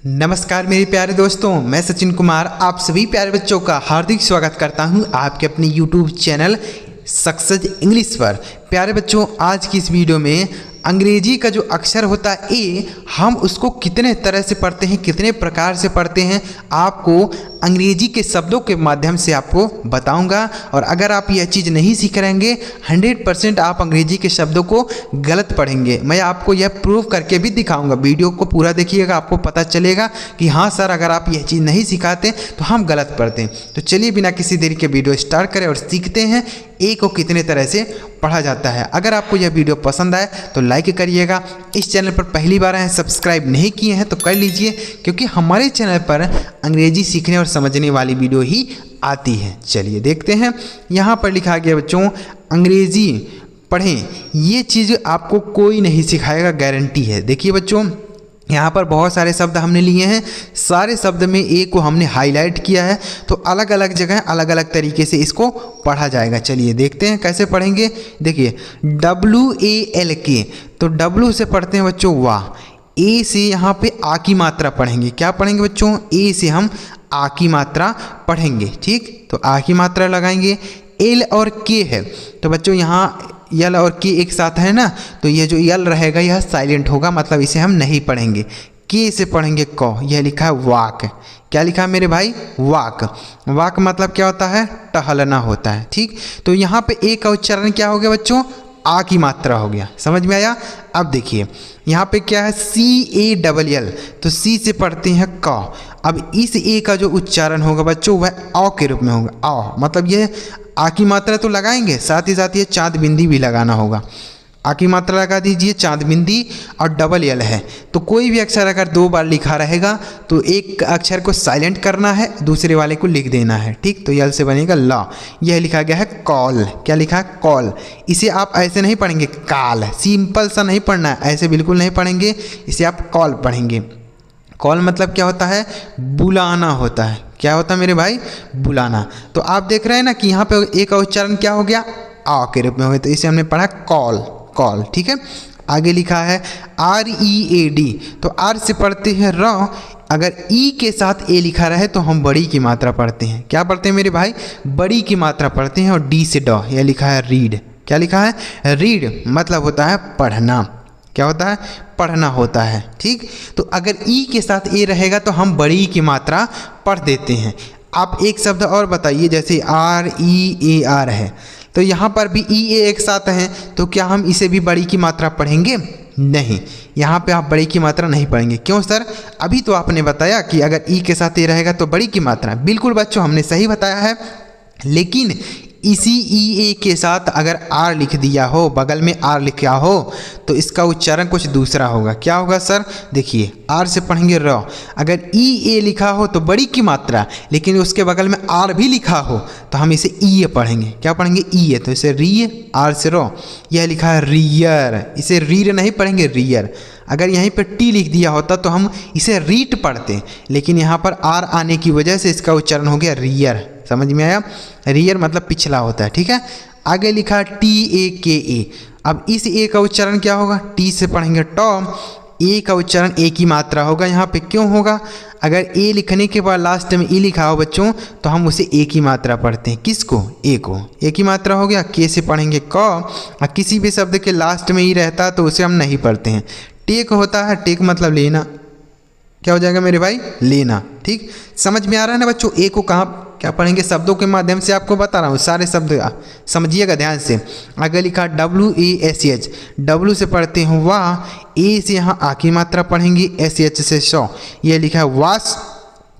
नमस्कार मेरे प्यारे दोस्तों, मैं सचिन कुमार आप सभी प्यारे बच्चों का हार्दिक स्वागत करता हूं आपके अपने YouTube चैनल सक्सेस इंग्लिश पर। प्यारे बच्चों, आज की इस वीडियो में अंग्रेजी का जो अक्षर होता है ए, हम उसको कितने तरह से पढ़ते हैं, कितने प्रकार से पढ़ते हैं, आपको अंग्रेजी के शब्दों के माध्यम से आपको बताऊंगा। और अगर आप यह चीज़ नहीं सीख रहेंगे 100% आप अंग्रेजी के शब्दों को गलत पढ़ेंगे। मैं आपको यह प्रूव करके भी दिखाऊंगा। वीडियो को पूरा देखिएगा, आपको पता चलेगा कि हाँ सर, अगर आप यह चीज़ नहीं सिखाते तो हम गलत पढ़ते हैं। तो चलिए बिना किसी देरी के वीडियो स्टार्ट करें और सीखते हैं ए को कितने तरह से पढ़ा जाता है। अगर आपको यह वीडियो पसंद आए तो लाइक करिएगा। इस चैनल पर पहली बार आए, सब्सक्राइब नहीं किए हैं तो कर लीजिए, क्योंकि हमारे चैनल पर अंग्रेजी सीखने और समझने वाली वीडियो ही आती है। चलिए देखते हैं। यहाँ पर लिखा गया बच्चों, अंग्रेजी पढ़ें। ये चीज़ आपको कोई नहीं सिखाएगा, गारंटी है। देखिए बच्चों, यहाँ पर बहुत सारे शब्द हमने लिए हैं। सारे शब्द में ए को हमने हाईलाइट किया है, तो अलग अलग जगह अलग अलग तरीके से इसको पढ़ा जाएगा। चलिए देखते हैं कैसे पढ़ेंगे। देखिए WALK, तो W से पढ़ते हैं बच्चों वाह। ए से यहाँ पे आ की मात्रा पढ़ेंगे। क्या पढ़ेंगे बच्चों? ए से हम आ की मात्रा पढ़ेंगे। ठीक, तो आ की मात्रा लगाएंगे। L और K है, तो बच्चों यहाँ यल और के एक साथ है ना, तो ये जो यल रहेगा यह साइलेंट होगा, मतलब इसे हम नहीं पढ़ेंगे। के से पढ़ेंगे क। यह लिखा है वाक। क्या लिखा है मेरे भाई? वाक। वाक मतलब क्या होता है? टहलना होता है। ठीक, तो यहाँ पे ए का उच्चारण क्या हो गया बच्चों? आ की मात्रा हो गया। समझ में आया? अब देखिए यहाँ पे क्या है? CALL, तो सी से पढ़ते हैं क। अब इस ए का जो उच्चारण होगा बच्चों वह औ के रूप में होगा। औ मतलब ये आ की मात्रा तो लगाएंगे, साथ ही साथ ये चाँद बिंदी भी लगाना होगा। आ की मात्रा लगा दीजिए, चाँद बिंदी और डबल यल है। तो कोई भी अक्षर अगर दो बार लिखा रहेगा तो एक अक्षर को साइलेंट करना है, दूसरे वाले को लिख देना है। ठीक, तो यल से बनेगा ला। यह लिखा गया है कॉल। क्या लिखा है? कॉल। इसे आप ऐसे नहीं पढ़ेंगे काल, सिंपल सा नहीं पढ़ना है, ऐसे बिल्कुल नहीं पढ़ेंगे। इसे आप कॉल पढ़ेंगे। कॉल मतलब क्या होता है? बुलाना होता है। क्या होता है मेरे भाई? बुलाना। तो आप देख रहे हैं ना कि यहाँ पे ए का उच्चारण क्या हो गया? आ के रूप में हो गया, तो इसे हमने पढ़ा कॉल। कॉल। ठीक है, आगे लिखा है READ, तो आर से पढ़ते हैं र। अगर ई के साथ ए लिखा रहे तो हम बड़ी की मात्रा पढ़ते हैं। क्या पढ़ते हैं मेरे भाई? बड़ी की मात्रा पढ़ते हैं। और डी से ड, यह लिखा है रीड। क्या लिखा है? रीड मतलब होता है पढ़ना। क्या होता है? पढ़ना होता है। ठीक, तो अगर ई के साथ ए रहेगा तो हम बड़ी की मात्रा पढ़ देते हैं। आप एक शब्द और बताइए, जैसे REAR है, तो यहाँ पर भी EA एक साथ है, तो क्या हम इसे भी बड़ी की मात्रा पढ़ेंगे? नहीं, यहाँ पे आप बड़ी की मात्रा नहीं पढ़ेंगे। क्यों सर? अभी तो आपने बताया कि अगर ई के साथ ए रहेगा तो बड़ी की मात्रा। बिल्कुल बच्चों, हमने सही बताया है, लेकिन इसी EA के साथ अगर आर लिख दिया हो, बगल में आर लिखा हो, तो इसका उच्चारण कुछ दूसरा होगा। क्या होगा सर? देखिए, आर से पढ़ेंगे र। अगर EA लिखा हो तो बड़ी की मात्रा, लेकिन उसके बगल में आर भी लिखा हो तो हम इसे EA पढ़ेंगे। क्या पढ़ेंगे? EA, तो इसे री, आर से रो। यह लिखा है रियर, इसे रीर नहीं पढ़ेंगे, रियर। अगर यहीं पर टी लिख दिया होता तो हम इसे रीट पढ़ते, लेकिन यहाँ पर आर आने की वजह से इसका उच्चारण हो गया रियर। समझ में आया? रियर मतलब पिछला होता है। ठीक है, आगे लिखा TAKA। अब इस ए का उच्चारण क्या होगा? टी से पढ़ेंगे टॉम। ए का उच्चारण ए की मात्रा होगा। यहाँ पे क्यों होगा? अगर ए लिखने के बाद लास्ट में ई लिखा हो बच्चों तो हम उसे ए की मात्रा पढ़ते हैं। किसको? ए को। ए की मात्रा हो गया। के से पढ़ेंगे क। और किसी भी शब्द के लास्ट में ई रहता है तो उसे हम नहीं पढ़ते हैं। टेक होता है, टेक मतलब लेना। क्या हो जाएगा मेरे भाई? लेना। ठीक, समझ में आ रहा है ना बच्चों? ए को कहाँ क्या पढ़ेंगे? शब्दों के माध्यम से आपको बता रहा हूँ, सारे शब्द समझिएगा ध्यान से। आगे लिखा WASH, W से पढ़ते हैं वाह। ए से यहाँ आ की मात्रा पढ़ेंगे, SH से शौ। यह लिखा है वॉश,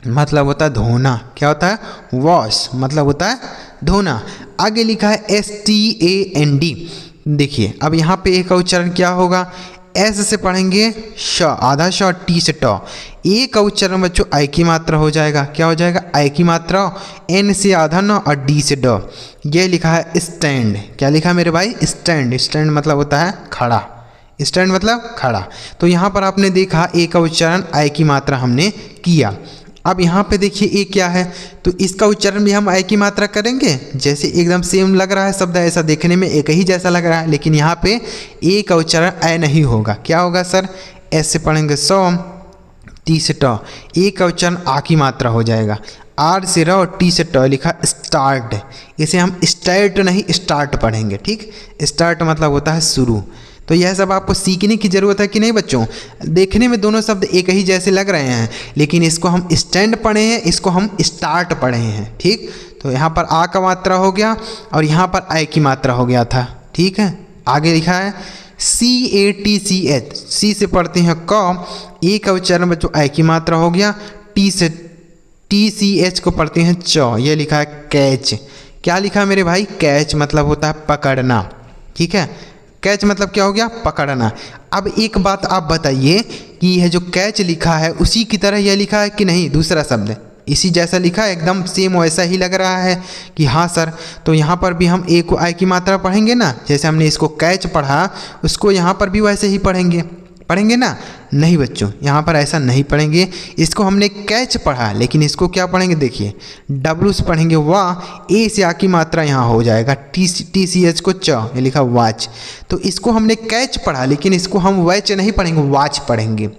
मतलब होता है धोना। क्या होता है? वॉश मतलब होता है धोना। आगे लिखा है STAND। देखिए, अब यहाँ पे ए का उच्चारण क्या होगा? एस से पढ़ेंगे श, आधा श। टी से ट। ए का उच्चारण बच्चों आई की मात्रा हो जाएगा। क्या हो जाएगा? आई की मात्रा। एन से आधा न और डी से ड। ये लिखा है स्टैंड। क्या लिखा है मेरे भाई? स्टैंड। स्टैंड मतलब होता है खड़ा। स्टैंड मतलब खड़ा। तो यहाँ पर आपने देखा ए का उच्चारण आई की मात्रा हमने किया। अब यहाँ पे देखिए ए क्या है, तो इसका उच्चारण भी हम आई की मात्रा करेंगे। जैसे एकदम सेम लग रहा है शब्द, ऐसा देखने में एक ही जैसा लग रहा है, लेकिन यहाँ पे ए का उच्चारण ऐ नहीं होगा। क्या होगा सर? एस से पढ़ेंगे सौ, टी से ट, ए का उच्चारण आ की मात्रा हो जाएगा। आर से र और टी से ट लिखा स्टार्ट, इसे हम स्टार्ट नहीं स्टार्ट पढ़ेंगे। ठीक, स्टार्ट मतलब होता है शुरू। तो यह सब आपको सीखने की ज़रूरत है कि नहीं बच्चों। देखने में दोनों शब्द एक ही जैसे लग रहे हैं, लेकिन इसको हम स्टैंड पढ़े हैं, इसको हम स्टार्ट पढ़े हैं। ठीक, तो यहाँ पर आ का मात्रा हो गया और यहाँ पर आई की मात्रा हो गया था। ठीक है, आगे लिखा है CATCH, सी से पढ़ते हैं क, ए का उच्चारण बच्चों आई की मात्रा हो गया, टी से TCH को पढ़ते हैं च, ये लिखा है कैच। क्या लिखा है मेरे भाई, कैच मतलब होता है पकड़ना। ठीक है, कैच मतलब क्या हो गया, पकड़ना। अब एक बात आप बताइए कि यह जो कैच लिखा है उसी की तरह यह लिखा है कि नहीं, दूसरा शब्द इसी जैसा लिखा है, एकदम सेम वैसा ही लग रहा है कि हाँ सर। तो यहाँ पर भी हम ए को आई की मात्रा पढ़ेंगे ना, जैसे हमने इसको कैच पढ़ा उसको यहाँ पर भी वैसे ही पढ़ेंगे ना। नहीं बच्चों, यहाँ पर ऐसा नहीं पढ़ेंगे। इसको हमने कैच पढ़ा, लेकिन इसको क्या पढ़ेंगे, देखिए डब्लू से पढ़ेंगे वाह, ए से आ की मात्रा यहाँ हो जाएगा, TCH को च, ये लिखा वाच। तो इसको हमने कैच पढ़ा, लेकिन इसको हम वैच नहीं पढ़ेंगे, वाच पढ़ेंगे।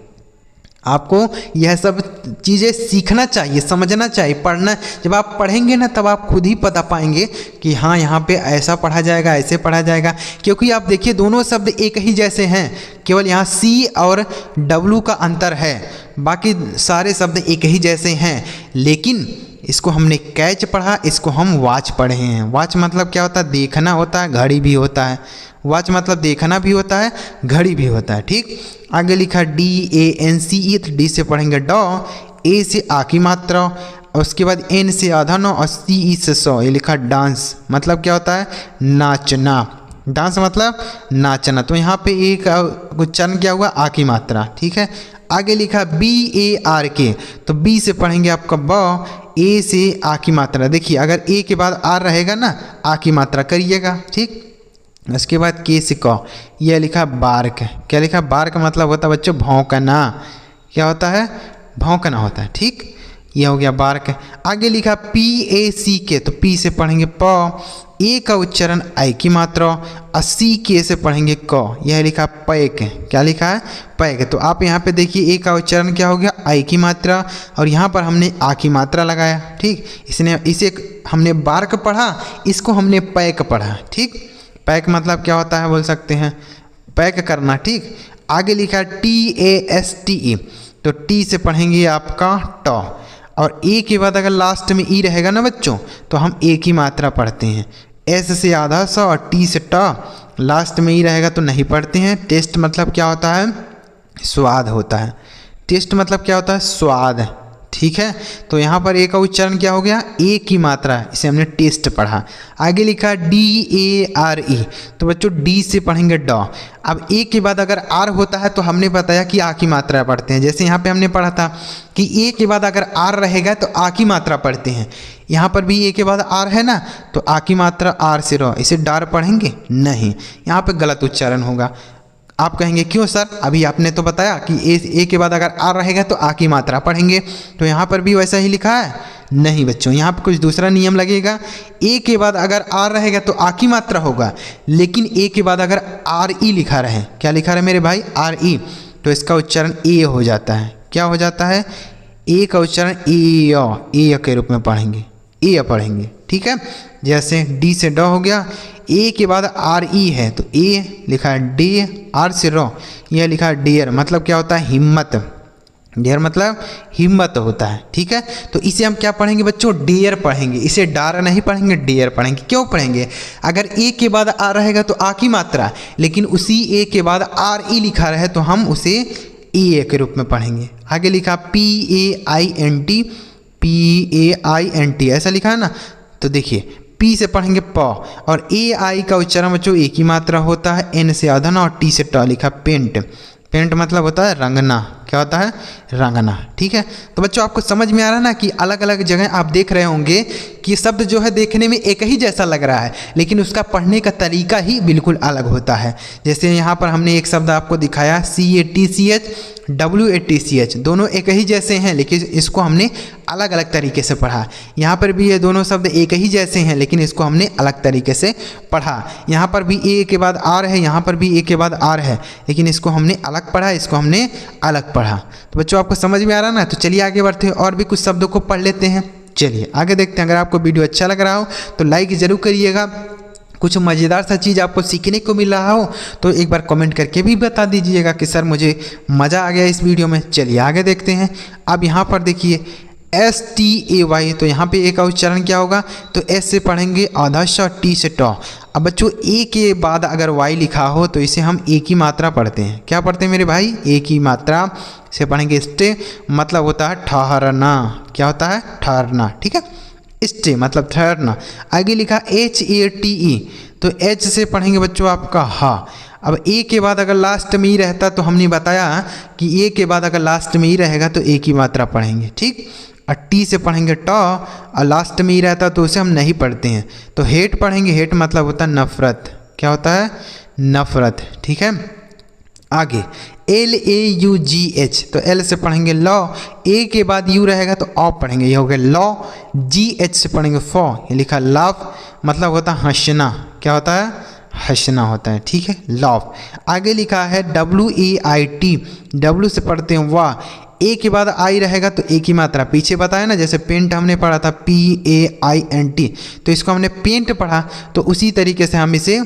आपको यह सब चीज़ें सीखना चाहिए, समझना चाहिए, पढ़ना। जब आप पढ़ेंगे ना तब आप खुद ही पता पाएंगे कि हाँ यहाँ पे ऐसा पढ़ा जाएगा, ऐसे पढ़ा जाएगा। क्योंकि आप देखिए दोनों शब्द एक ही जैसे हैं, केवल यहाँ सी और डब्लू का अंतर है, बाकी सारे शब्द एक ही जैसे हैं। लेकिन इसको हमने कैच पढ़ा, इसको हम वॉच पढ़े हैं। वॉच मतलब क्या होता है, देखना होता है, घड़ी भी होता है। वॉच मतलब देखना भी होता है, घड़ी भी होता है। ठीक, आगे लिखा DANCE, तो डी से पढ़ेंगे ड, ए से आ की मात्रा, और उसके बाद एन से आधा न, और CE से सौ, ये लिखा डांस मतलब क्या होता है, नाचना। डांस मतलब नाचना। तो यहाँ पे एक उच्चारण क्या हुआ, आ की मात्रा। ठीक है, आगे लिखा BARK, तो बी से पढ़ेंगे आपका ब, ए से आ की मात्रा। देखिए अगर ए के बाद आर रहेगा ना, आ की मात्रा करिएगा। ठीक, उसके बाद के से क, यह लिखा बार्क। क्या लिखा, बार्क मतलब होता है बच्चों भौंकना। क्या होता है, भौंकना होता है। ठीक, यह हो गया बार्क। आगे लिखा PACK, तो पी से पढ़ेंगे प, ए का उच्चारण आई की मात्रा, और CK से पढ़ेंगे क, यह लिखा पैक। क्या लिखा है, पैक। तो आप यहाँ पे देखिए ए का उच्चारण क्या हो गया, आई की मात्रा, और यहाँ पर हमने आ की मात्रा लगाया। ठीक, इसे हमने बार्क पढ़ा, इसको हमने पैक पढ़ा। ठीक, पैक मतलब क्या होता है बोल सकते हैं, पैक करना। ठीक, आगे लिखा TASTE, तो टी से पढ़ेंगे आपका ट, और ए के बाद अगर लास्ट में ई रहेगा ना बच्चों, तो हम ए की मात्रा पढ़ते हैं। एस से आधा स और टी से ट, लास्ट में ई रहेगा तो नहीं पढ़ते हैं। टेस्ट मतलब क्या होता है, स्वाद होता है। टेस्ट मतलब क्या होता है, स्वाद। ठीक है, तो यहाँ पर ए का उच्चारण क्या हो गया, ए की मात्रा, इसे हमने टेस्ट पढ़ा। आगे लिखा DARE, तो बच्चों डी से पढ़ेंगे ड। अब ए के बाद अगर आर होता है तो हमने बताया कि आ की मात्रा पढ़ते हैं। जैसे यहाँ पे हमने पढ़ा था कि ए के बाद अगर आर रहेगा तो आ की मात्रा पढ़ते हैं। यहाँ पर भी ए के बाद आर है ना, तो आ की मात्रा आर से र, इसे डार पढ़ेंगे नहीं, यहाँ पे गलत उच्चारण होगा। आप कहेंगे क्यों सर, अभी आपने तो बताया कि ए के बाद अगर आर रहेगा तो आ की मात्रा पढ़ेंगे, तो यहाँ पर भी वैसा ही लिखा है। नहीं बच्चों, यहाँ पर कुछ दूसरा नियम लगेगा। ए के बाद अगर आर रहेगा तो आ की मात्रा होगा, लेकिन ए के बाद अगर RE लिखा रहे, क्या लिखा रहे मेरे भाई, RE, तो इसका उच्चारण ए हो जाता है। क्या हो जाता है, ए का उच्चारण ए के रूप में पढ़ेंगे, ए पढ़ेंगे। ठीक है, जैसे डी से ड हो गया, ए के बाद RE है तो ए लिखा है डे, आर से र, यह लिखा है डेयर, मतलब क्या होता है, हिम्मत। डेयर मतलब हिम्मत होता है। ठीक है, तो इसे हम क्या पढ़ेंगे बच्चों, डेयर पढ़ेंगे। इसे डार नहीं पढ़ेंगे, डेयर पढ़ेंगे। क्यों पढ़ेंगे, अगर ए के बाद आ रहेगा तो आ की मात्रा, लेकिन उसी ए के बाद RE लिखा रहे तो हम उसे ए के रूप में पढ़ेंगे। आगे लिखा PAINT, ऐसा लिखा है ना, तो देखिए पी से पढ़ेंगे प, और AI का उच्चारण बच्चों एक ही मात्रा होता है, एन से आधा ना, और टी से ट, लिखा पेंट। पेंट मतलब होता है रंगना। क्या होता है, रंगना। ठीक है, तो बच्चों आपको समझ में आ रहा है ना कि अलग अलग जगह आप देख रहे होंगे कि शब्द जो है देखने में एक ही जैसा लग रहा है, लेकिन उसका पढ़ने का तरीका ही बिल्कुल अलग होता है। जैसे यहाँ पर हमने एक शब्द आपको दिखाया CATCH, WATCH, दोनों एक ही जैसे हैं, लेकिन इसको हमने अलग अलग तरीके से पढ़ा। यहाँ पर भी ये दोनों शब्द एक ही जैसे हैं, लेकिन इसको हमने अलग तरीके से पढ़ा। यहाँ पर भी ए के बाद आर है, यहाँ पर भी ए के बाद आर है, लेकिन इसको हमने अलग पढ़ा, इसको हमने अलग पढ़ा। पढ़ा। तो बच्चों आपको समझ में आ रहा ना, तो चलिए आगे बढ़ते हैं और भी कुछ शब्दों को पढ़ लेते हैं। चलिए आगे देखते हैं। अगर आपको वीडियो अच्छा लग रहा हो तो लाइक ज़रूर करिएगा। कुछ मज़ेदार सा चीज़ आपको सीखने को मिल रहा हो तो एक बार कमेंट करके भी बता दीजिएगा कि सर मुझे मज़ा आ गया इस वीडियो में। चलिए आगे देखते हैं। अब यहाँ पर देखिए STAY, तो यहाँ पे ए का उच्चारण क्या होगा, तो एस से पढ़ेंगे आधा श, टी से ट। अब बच्चों ए के बाद अगर वाई लिखा हो तो इसे हम ए की मात्रा पढ़ते हैं। क्या पढ़ते हैं मेरे भाई, ए की मात्रा से पढ़ेंगे स्टे, मतलब होता है ठहरना। क्या होता है, ठहरना। ठीक है, स्टे मतलब ठहरना। आगे लिखा HATE, तो एच से पढ़ेंगे बच्चों आपका हा। अब ए के बाद अगर लास्ट में ही रहता तो हमने बताया कि ए के बाद अगर लास्ट में ही रहेगा तो ए की मात्रा पढ़ेंगे। ठीक, और टी से पढ़ेंगे ट, और लास्ट में ही रहता तो उसे हम नहीं पढ़ते हैं। तो हेट पढ़ेंगे, हेट मतलब होता है नफ़रत। क्या होता है, नफ़रत। ठीक है, आगे LAUGH, तो एल से पढ़ेंगे लॉ, ए के बाद यू रहेगा तो ऑ पढ़ेंगे, ये हो गया लॉ। GH से पढ़ेंगे फॉ, ये लिखा लाफ, मतलब होता है हंसना। क्या होता है, हंसना होता है। ठीक है, लाफ। आगे लिखा है WAIT, डब्ल्यू से पढ़ते हैं वाह, ए के बाद आई रहेगा तो ए की मात्रा पीछे बताया ना, जैसे पेंट हमने पढ़ा था PAINT, तो इसको हमने पेंट पढ़ा, तो उसी तरीके से हम इसे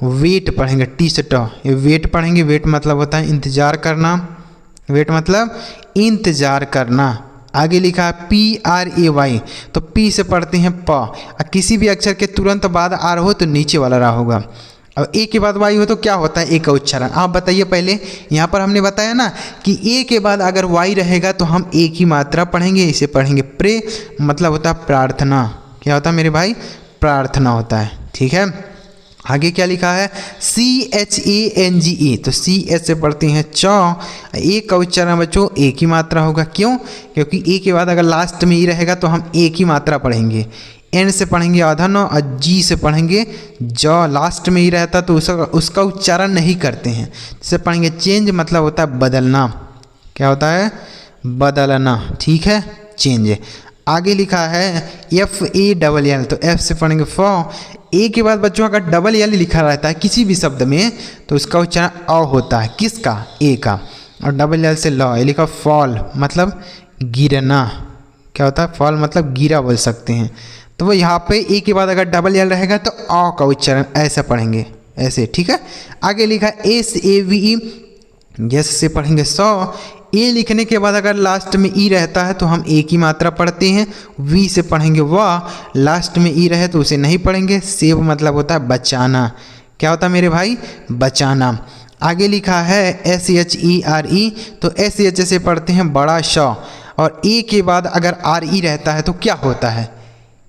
वेट पढ़ेंगे, टी से ट, ये वेट पढ़ेंगे। वेट मतलब होता है इंतज़ार करना, वेट मतलब इंतज़ार करना। आगे लिखा है PRAY, तो पी से पढ़ते हैं प, किसी भी अक्षर के तुरंत बाद आर हो तो नीचे वाला रहा होगा। अब ए के बाद वाई हो तो क्या होता है, ए का उच्चारण। आप बताइए पहले, यहाँ पर हमने बताया ना कि ए के बाद अगर वाई रहेगा तो हम ए की मात्रा पढ़ेंगे, इसे पढ़ेंगे प्रे, मतलब होता है प्रार्थना। क्या होता है मेरे भाई, प्रार्थना होता है। ठीक है, आगे क्या लिखा है CHANGE, तो CS से पढ़ते हैं च, ए का उच्चारण बच्चों ए की मात्रा होगा। क्यों, क्योंकि ए के बाद अगर लास्ट में ही रहेगा तो हम ए की मात्रा पढ़ेंगे। एन से पढ़ेंगे आधा न, और जी से पढ़ेंगे ज, लास्ट में ही रहता तो उसका उच्चारण नहीं करते हैं। जिसे पढ़ेंगे चेंज, मतलब होता है बदलना। क्या होता है, बदलना। ठीक है, चेंज। आगे लिखा है FALL, तो एफ से पढ़ेंगे फॉ, ए के बाद बच्चों अगर डबल एल लिखा रहता है किसी भी शब्द में तो उसका उच्चारण अ होता है। किसका, ए का, और डबल एल से लॉ, ये लिखा फॉल, मतलब गिरना। क्या होता है, फॉल मतलब गिरा बोल सकते हैं। तो वो यहाँ पे ए के बाद अगर डबल एल रहेगा तो अ का उच्चारण ऐसा पढ़ेंगे, ऐसे। ठीक है, आगे लिखा SAVE, यस से पढ़ेंगे सौ, ए लिखने के बाद अगर लास्ट में ई रहता है तो हम ए की मात्रा पढ़ते हैं। वी से पढ़ेंगे वाह, लास्ट में ई रहे तो उसे नहीं पढ़ेंगे। सेव मतलब होता है बचाना। क्या होता है मेरे भाई, बचाना। आगे लिखा है SHERE, तो SH से पढ़ते हैं बड़ा श, और ए के बाद अगर RE रहता है तो क्या होता है,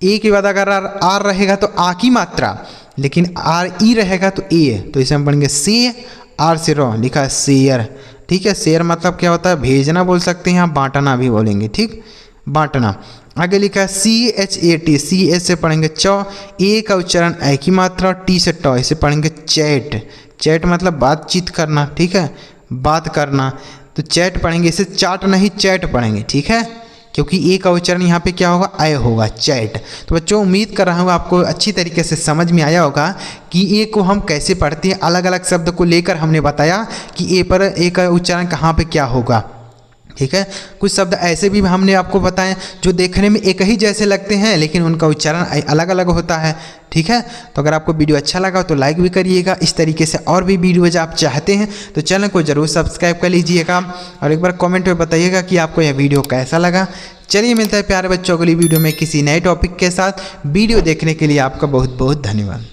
ए के बाद अगर आर रहेगा तो आ की मात्रा, लेकिन RE रहेगा तो ए, तो इसे हम पढ़ेंगे से, आर से रो, लिखा है शेयर। ठीक है, शेयर मतलब क्या होता है, भेजना बोल सकते हैं, यहाँ बांटना भी बोलेंगे। ठीक, बांटना। आगे लिखा है CHAT, CS से पढ़ेंगे च, ए का उच्चारण ए की मात्रा, टी से ट, इसे पढ़ेंगे चैट। चैट मतलब बातचीत करना। ठीक है, बात करना, तो चैट पढ़ेंगे, इसे चाट नहीं चैट पढ़ेंगे। ठीक है, क्योंकि ए का उच्चारण यहाँ पे क्या होगा, आय होगा, चैट। तो बच्चों उम्मीद कर रहा हूँ आपको अच्छी तरीके से समझ में आया होगा कि ए को हम कैसे पढ़ते हैं। अलग अलग शब्द को लेकर हमने बताया कि ए पर ए का उच्चारण कहाँ पे क्या होगा। ठीक है, कुछ शब्द ऐसे भी हमने आपको बताएं जो देखने में एक ही जैसे लगते हैं लेकिन उनका उच्चारण अलग अलग होता है। ठीक है, तो अगर आपको वीडियो अच्छा लगा तो लाइक भी करिएगा। इस तरीके से और भी वीडियोज आप चाहते हैं तो चैनल को ज़रूर सब्सक्राइब कर लीजिएगा, और एक बार कमेंट में बताइएगा कि आपको यह वीडियो कैसा लगा। चलिए मिलता है प्यारे बच्चों अगली वीडियो में किसी नए टॉपिक के साथ। वीडियो देखने के लिए आपका बहुत बहुत धन्यवाद।